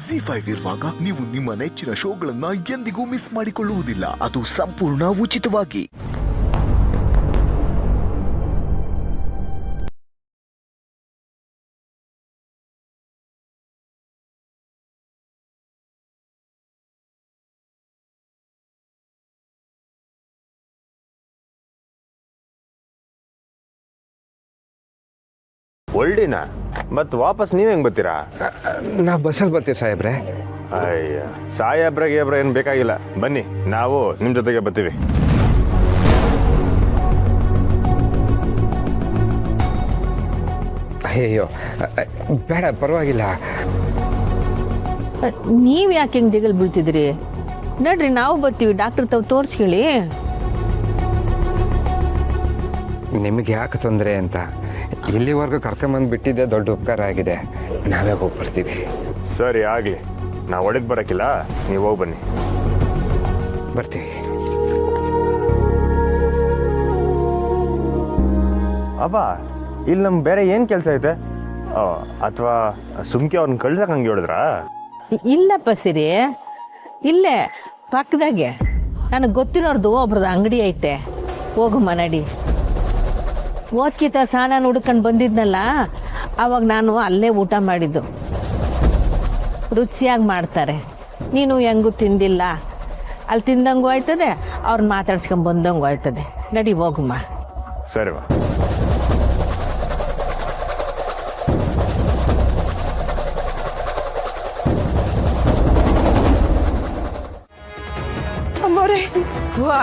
ZEE5 ಇರುವಾಗ ನೀವು ನಿಮ್ಮ ನೆಚ್ಚಿನ ಶೋಗಳನ್ನ ಎಂದಿಗೂ ಮಿಸ್ ಮಾಡಿಕೊಳ್ಳುವುದಿಲ್ಲ. ಅದು ಸಂಪೂರ್ಣ ಉಚಿತವಾಗಿ. ಒಳ್ಳಿನ ಮತ್ ವಾಪಸ್ ನೀವ್ ಹೆಂಗ್ ಬರ್ತೀರಾ? ನಾ ಬಸ್ಸಲ್ಲಿ ಬರ್ತೀವಿ ಸಾಹೇಬ್ರೆ. ಅಯ್ಯ ಸಾಹೇಬ್ರ ಏನ್ ಬೇಕಾಗಿಲ್ಲ, ಬನ್ನಿ ನಾವು ನಿಮ್ ಜೊತೆಗೆ ಬರ್ತೀವಿ. ಅಯ್ಯೋ ಬೇಡ, ಪರವಾಗಿಲ್ಲ. ನೀವು ಯಾಕೆ ಹೆಂಗೆ ದಿಗಲ್ ಬೀಳ್ತಿದ್ರಿ? ನಡ್ರಿ ನಾವು ಬರ್ತೀವಿ, ಡಾಕ್ಟರ್ ತಾವು ತೋರಿಸ್ಕೊಳ್ಳಿ. ನಿಮಗೆ ಯಾಕೆ ತೊಂದರೆ ಅಂತ ಇಲ್ಲಿವರೆಗೂ ಕರ್ಕೊಂಬಂದು ಬಿಟ್ಟಿದ್ದೆ ದೊಡ್ಡ ಉಪಕಾರ ಆಗಿದೆ. ನಾವೇ ಹೋಗಿ ಬರ್ತೀವಿ. ಸರಿ ಆಗ್ಲಿ, ನಾವು ಒಳಗೆ ಬರಕಿಲ್ಲ, ನೀವು ಹೋಗಿ ಬನ್ನಿ. ಬರ್ತೀವಿ. ಅಬ್ಬ ಇಲ್ಲಿ ನಮ್ ಬೇರೆ ಏನ್ ಕೆಲಸ ಐತೆ? ಅಥವಾ ಸುಮ್ಕೆ ಅವ್ರನ್ನ ಕಳ್ಸಕ್ ಹಂಗೆ ಹೇಳಿದ್ರಾ? ಇಲ್ಲಪ್ಪ ಸಿರಿ, ಇಲ್ಲೇ ಪಕ್ಕದಾಗೆ ನನಗೆ ಗೊತ್ತಿರೋರ್ದು ಒಬ್ರದ್ದು ಅಂಗಡಿ ಐತೆ. ಹೋಗಮ್ಮ ನಡಿ. ಓದ್ಕಿತ ಸಾನ ಹುಡ್ಕೊಂಡು ಬಂದಿದ್ನಲ್ಲ, ಆವಾಗ ನಾನು ಅಲ್ಲೇ ಊಟ ಮಾಡಿದ್ದು. ರುಚಿಯಾಗಿ ಮಾಡ್ತಾರೆ. ನೀನು ಹೆಂಗೂ ತಿಂದಿಲ್ಲ, ಅಲ್ಲಿ ತಿಂದಂಗೂ ಆಯ್ತದೆ, ಅವ್ರನ್ನ ಮಾತಾಡ್ಸ್ಕೊಂಡು ಬಂದಂಗೂ ಆಯ್ತದೆ. ನಡಿ ಹೋಗಮ್ಮ. ಸರಿ ಬಾ. ಅಮ್ಮೋರೆ, ವಾ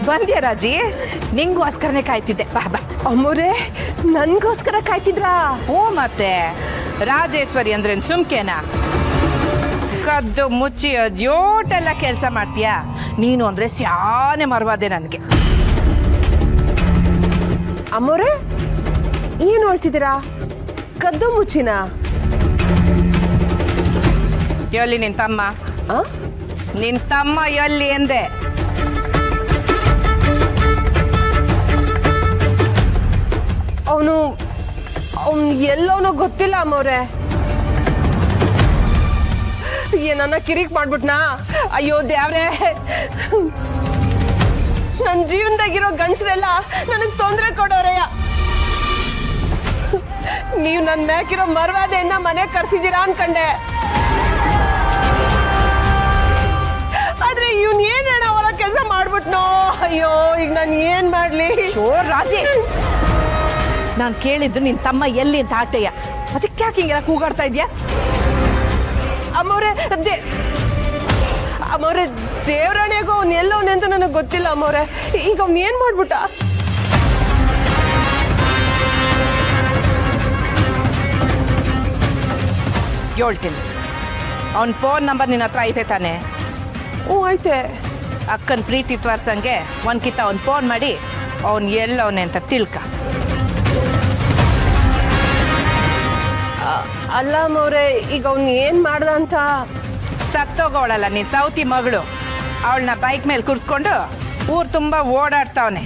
ಬಂದ್ಯಾ ರಾಜಿ? ನಿಂಗೋಸ್ಕರನೇ ಕಾಯ್ತಿದ್ದೆ. ಬಾ ಬಾ. ಅಮ್ಮೋರೆ, ನನ್ಗೋಸ್ಕರ ಕಾಯ್ತಿದ್ರಾ? ಹ್ಞೂ, ಮತ್ತೆ ರಾಜೇಶ್ವರಿ ಅಂದ್ರೆ ಸುಮ್ಕೆನಾ? ಕದ್ದು ಮುಚ್ಚಿ ಅದ್ಯೋಟೆಲ್ಲ ಕೆಲಸ ಮಾಡ್ತೀಯಾ ನೀನು. ಅಂದ್ರೆ ಸ್ಯಾನೆ ಮರವಾದೆ ನನಗೆ. ಅಮ್ಮೋರೆ, ಏನು ಹೇಳ್ತಿದ್ದೀರಾ? ಕದ್ದು ಮುಚ್ಚಿನ? ಎಲ್ಲಿ ನಿನ್ ತಮ್ಮ? ನಿನ್ ತಮ್ಮ ಎಲ್ಲಿ ಎಂದೆ? ಅವನು ಎಲ್ಲವನೋ ಗೊತ್ತಿಲ್ಲ ಅಮ್ಮವ್ರೆ. ಏನನ್ನ ಕಿರಿಕ್ ಮಾಡ್ಬಿಟ್ನಾ? ಅಯ್ಯೋ ದೇವ್ರೆ, ನನ್ನ ಜೀವನದಾಗಿರೋ ಗಂಡಸ್ರೆಲ್ಲ ನನಗೆ ತೊಂದರೆ ಕೊಡೋರೆಯ. ನೀವು ನನ್ನ ಮ್ಯಾಕಿರೋ ಮರ್ವಾದೆಯನ್ನ ಮನೆ ಕರ್ಸಿದ್ದೀರಾ ಅನ್ಕಂಡೆ. ಆದ್ರೆ ಇವನ್ ಏನ್ ಹೇಳ ಅವರ ಕೆಲಸ ಮಾಡ್ಬಿಟ್ನೋ. ಅಯ್ಯೋ, ಈಗ ನಾನು ಏನ್ ಮಾಡ್ಲಿ? ಓ ರಾಜಿ, ನಾನು ಕೇಳಿದ್ದು ನಿನ್ ತಮ್ಮ ಎಲ್ಲಿ ಅಂತ ಆಟೆಯ. ಅದಕ್ಕೆ ಯಾಕೆ ಹಿಂಗೆಲ್ಲ ಕೂಗಾಡ್ತಾ ಇದ್ಯಾ? ಅಮ್ಮವ್ರೆ, ಅಮ್ಮವ್ರೆ, ದೇವರಾಣಿಯಾಗೋ ಅವ್ನು ಎಲ್ಲವನೇ ಅಂತ ನನಗೆ ಗೊತ್ತಿಲ್ಲ ಅಮ್ಮವ್ರೆ. ಈಗ ಅವ್ನು ಏನ್ ಮಾಡ್ಬಿಟ್ಟ? ಹೇಳ್ತೀನಿ. ಅವನ್ ಫೋನ್ ನಂಬರ್ ನಿನ್ನ ಹತ್ರ ಐತೆ ತಾನೆ? ಹ್ಞೂ ಐತೆ. ಅಕ್ಕನ ಪ್ರೀತಿ ತೋರ್ಸಂಗೆ ಒಂದ್ಕಿತ ಅವ್ನು ಫೋನ್ ಮಾಡಿ ಅವನ್ ಎಲ್ಲವನೇ ಅಂತ ತಿಳ್ಕ. ಅಲ್ಲ ಅಮ್ಮವ್ರೆ, ಈಗ ಅವ್ನು ಏನ್ ಮಾಡ್ದ ಅಂತ? ಸತ್ತೋಗೋಳಲ್ಲ ನಿನ್ ಸೌತಿ ಮಗಳು, ಅವಳನ್ನ ಬೈಕ್ ಮೇಲೆ ಕೂರಿಸ್ಕೊಂಡು ಊರ್ ತುಂಬಾ ಓಡಾಡ್ತಾವನೆ.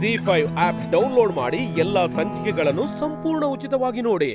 ZEE5 ಆಪ್ ಡೌನ್ಲೋಡ್ ಮಾಡಿ ಎಲ್ಲಾ ಸಂಚಿಕೆಗಳನ್ನು ಸಂಪೂರ್ಣ ಉಚಿತವಾಗಿ ನೋಡಿ.